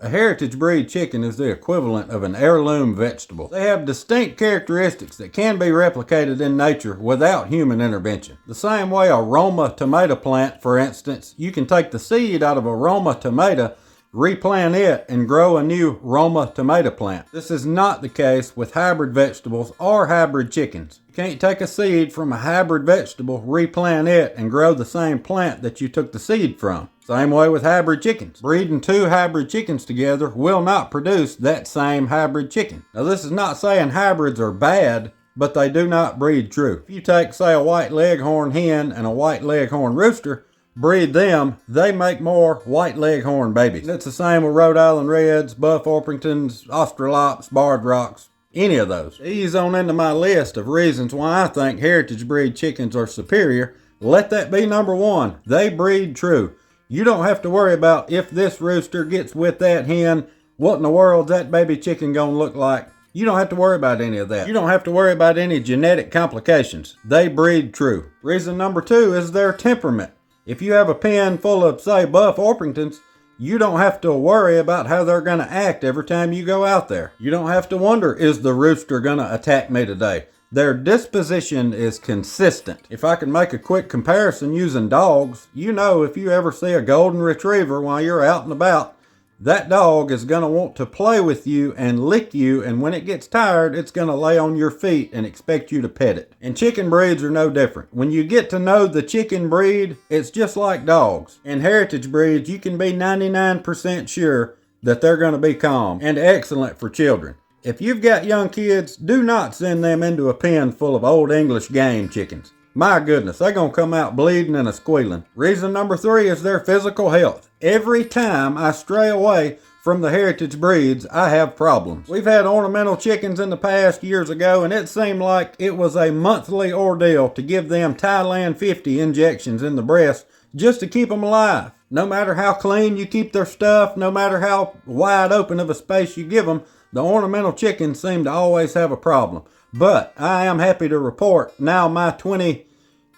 A heritage breed chicken is the equivalent of an heirloom vegetable. They have distinct characteristics that can be replicated in nature without human intervention. The same way a Roma tomato plant, for instance, you can take the seed out of a Roma tomato, replant it, and grow a new Roma tomato plant. This is not the case with hybrid vegetables or hybrid chickens. You can't take a seed from a hybrid vegetable, replant it, and grow the same plant that you took the seed from. Same way with hybrid chickens. Breeding two hybrid chickens together will not produce that same hybrid chicken. Now, this is not saying hybrids are bad, but they do not breed true. If you take, say, a white leghorn hen and a white leghorn rooster, breed them, they make more white leghorn babies. It's the same with Rhode Island Reds, Buff Orpingtons, Australops, Barred Rocks, any of those. Ease on into my list of reasons why I think heritage breed chickens are superior. Let that be number one. They breed true. You don't have to worry about if this rooster gets with that hen, what in the world's that baby chicken gonna look like? You don't have to worry about any of that. You don't have to worry about any genetic complications. They breed true. Reason number two is their temperament. If you have a pen full of, say, Buff Orpingtons, you don't have to worry about how they're gonna act every time you go out there. You don't have to wonder, is the rooster gonna attack me today? Their disposition is consistent. If I can make a quick comparison using dogs, you know if you ever see a golden retriever while you're out and about, that dog is going to want to play with you and lick you, and when it gets tired, it's going to lay on your feet and expect you to pet it. And chicken breeds are no different. When you get to know the chicken breed, it's just like dogs. In heritage breeds, you can be 99% sure that they're going to be calm and excellent for children. If you've got young kids, do not send them into a pen full of old English game chickens. My goodness, they're going to come out bleeding and a-squealing. Reason number three is their physical health. Every time I stray away from the heritage breeds, I have problems. We've had ornamental chickens in the past years ago, and it seemed like it was a monthly ordeal to give them Thailand 50 injections in the breast just to keep them alive. No matter how clean you keep their stuff, no matter how wide open of a space you give them, the ornamental chickens seem to always have a problem. But I am happy to report now my 20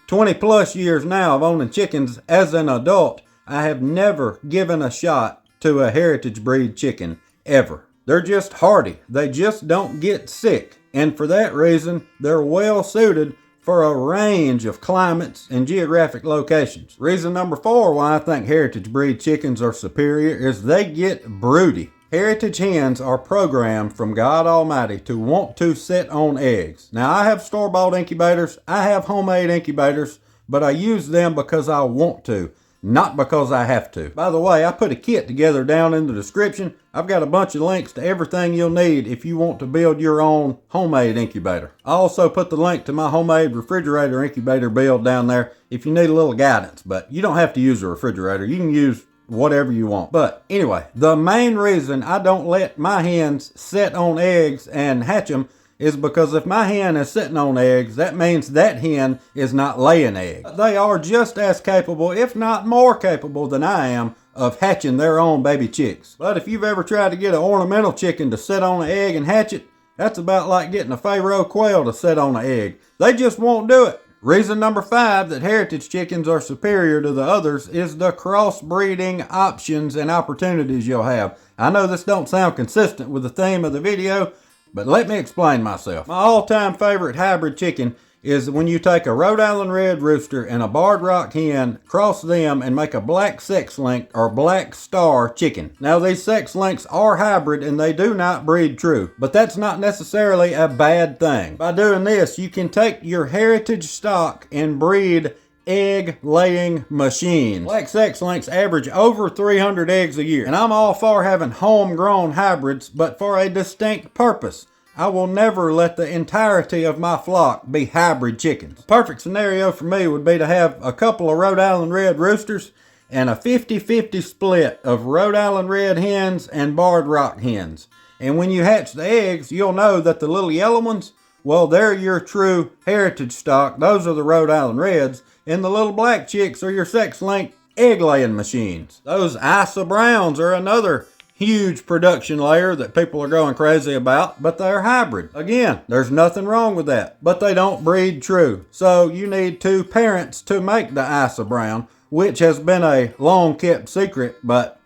plus years now of owning chickens as an adult, I have never given a shot to a heritage breed chicken ever. They're just hardy. They just don't get sick. And for that reason, they're well suited for a range of climates and geographic locations. Reason number four why I think heritage breed chickens are superior is they get broody. Heritage hens are programmed from God Almighty to want to sit on eggs. Now, I have store-bought incubators, I have homemade incubators, but I use them because I want to, not because I have to. By the way, I put a kit together down in the description. I've got a bunch of links to everything you'll need if you want to build your own homemade incubator. I also put the link to my homemade refrigerator incubator build down there if you need a little guidance, but you don't have to use a refrigerator. You can use whatever you want. But anyway, the main reason I don't let my hens sit on eggs and hatch them is because if my hen is sitting on eggs, that means that hen is not laying eggs. They are just as capable, if not more capable than I am, of hatching their own baby chicks. But if you've ever tried to get an ornamental chicken to sit on an egg and hatch it, that's about like getting a Pharaoh quail to sit on an egg. They just won't do it. Reason number five that heritage chickens are superior to the others is the crossbreeding options and opportunities you'll have. I know this don't sound consistent with the theme of the video, but let me explain myself. My all-time favorite hybrid chicken is when you take a Rhode Island Red rooster and a Barred Rock hen, cross them, and make a black sex link or black star chicken. Now, these sex links are hybrid and they do not breed true, but that's not necessarily a bad thing. By doing this, you can take your heritage stock and breed egg-laying machines. Black sex links average over 300 eggs a year, and I'm all for having homegrown hybrids, but for a distinct purpose. I will never let the entirety of my flock be hybrid chickens. Perfect scenario for me would be to have a couple of Rhode Island Red roosters and a 50-50 split of Rhode Island Red hens and Barred Rock hens. And when you hatch the eggs, you'll know that the little yellow ones, well, they're your true heritage stock. Those are the Rhode Island Reds. And the little black chicks are your sex-linked egg-laying machines. Those Isa Browns are another huge production layer that people are going crazy about, but they're hybrid. Again, there's nothing wrong with that, but they don't breed true. So you need two parents to make the Isa Brown, which has been a long-kept secret, but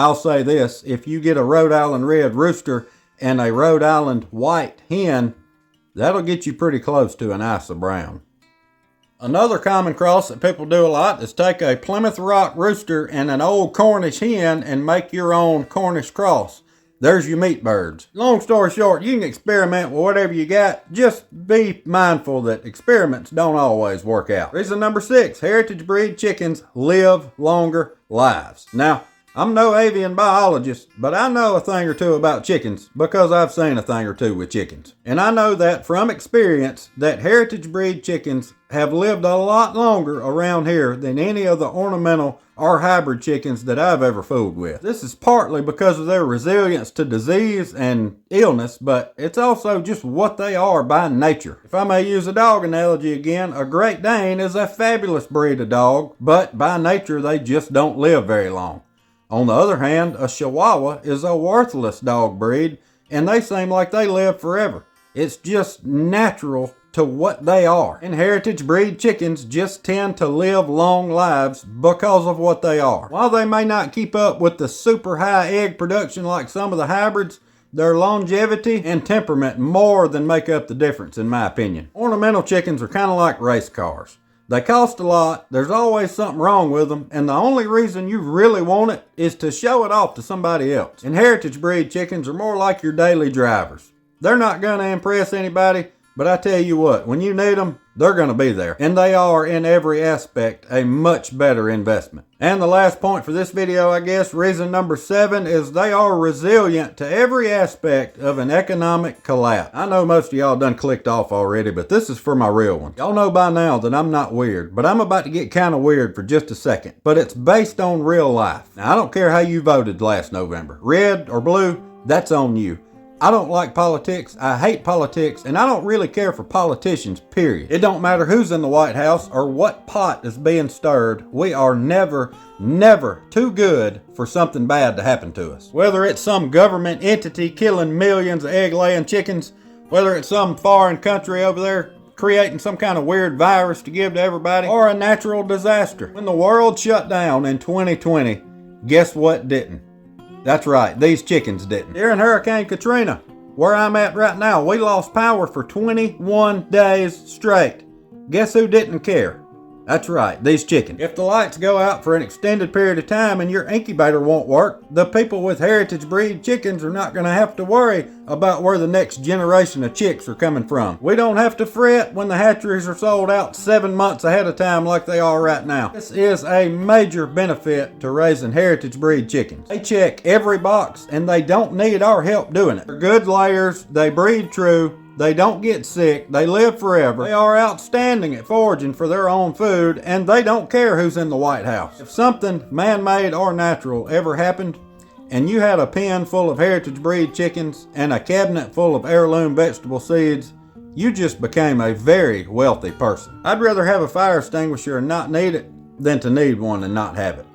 I'll say this, if you get a Rhode Island red rooster and a Rhode Island white hen, that'll get you pretty close to an Isa brown. Another common cross that people do a lot is take a Plymouth Rock rooster and an old Cornish hen and make your own Cornish cross. There's your meat birds. Long story short, you can experiment with whatever you got. Just be mindful that experiments don't always work out. Reason number 6, heritage breed chickens live longer lives. Now, I'm no avian biologist, but I know a thing or two about chickens because I've seen a thing or two with chickens. And I know that from experience that heritage breed chickens have lived a lot longer around here than any of the ornamental or hybrid chickens that I've ever fooled with. This is partly because of their resilience to disease and illness, but it's also just what they are by nature. If I may use a dog analogy again, a Great Dane is a fabulous breed of dog, but by nature they just don't live very long. On the other hand, a Chihuahua is a worthless dog breed, and they seem like they live forever. It's just natural to what they are. And heritage breed chickens just tend to live long lives because of what they are. While they may not keep up with the super high egg production like some of the hybrids, their longevity and temperament more than make up the difference in my opinion. Ornamental chickens are kind of like race cars. They cost a lot, there's always something wrong with them, and the only reason you really want it is to show it off to somebody else. And heritage breed chickens are more like your daily drivers. They're not going to impress anybody, but I tell you what, when you need them, they're going to be there. And they are, in every aspect, a much better investment. And the last point for this video, I guess, reason number 7, is they are resilient to every aspect of an economic collapse. I know most of y'all done clicked off already, but this is for my real ones. Y'all know by now that I'm not weird, but I'm about to get kind of weird for just a second. But it's based on real life. Now, I don't care how you voted last November. Red or blue, that's on you. I don't like politics, I hate politics, and I don't really care for politicians, period. It don't matter who's in the White House or what pot is being stirred, we are never too good for something bad to happen to us. Whether it's some government entity killing millions of egg-laying chickens, whether it's some foreign country over there creating some kind of weird virus to give to everybody, or a natural disaster. When the world shut down in 2020, guess what didn't? That's right, these chickens didn't. During Hurricane Katrina, where I'm at right now, we lost power for 21 days straight. Guess who didn't care? That's right, these chickens. If the lights go out for an extended period of time and your incubator won't work, the people with heritage breed chickens are not going to have to worry about where the next generation of chicks are coming from. We don't have to fret when the hatcheries are sold out 7 months ahead of time like they are right now. This is a major benefit to raising heritage breed chickens. They check every box and they don't need our help doing it. They're good layers, they breed true, they don't get sick, they live forever, they are outstanding at foraging for their own food, and they don't care who's in the White House. If something man-made or natural ever happened, and you had a pen full of heritage breed chickens and a cabinet full of heirloom vegetable seeds, you just became a very wealthy person. I'd rather have a fire extinguisher and not need it than to need one and not have it.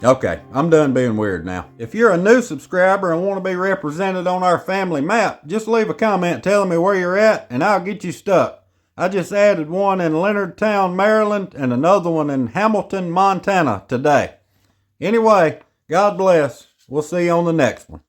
Okay, I'm done being weird now. If you're a new subscriber and want to be represented on our family map, just leave a comment telling me where you're at and I'll get you stuck. I just added one in Leonardtown, Maryland and another one in Hamilton, Montana today. Anyway, God bless. We'll see you on the next one.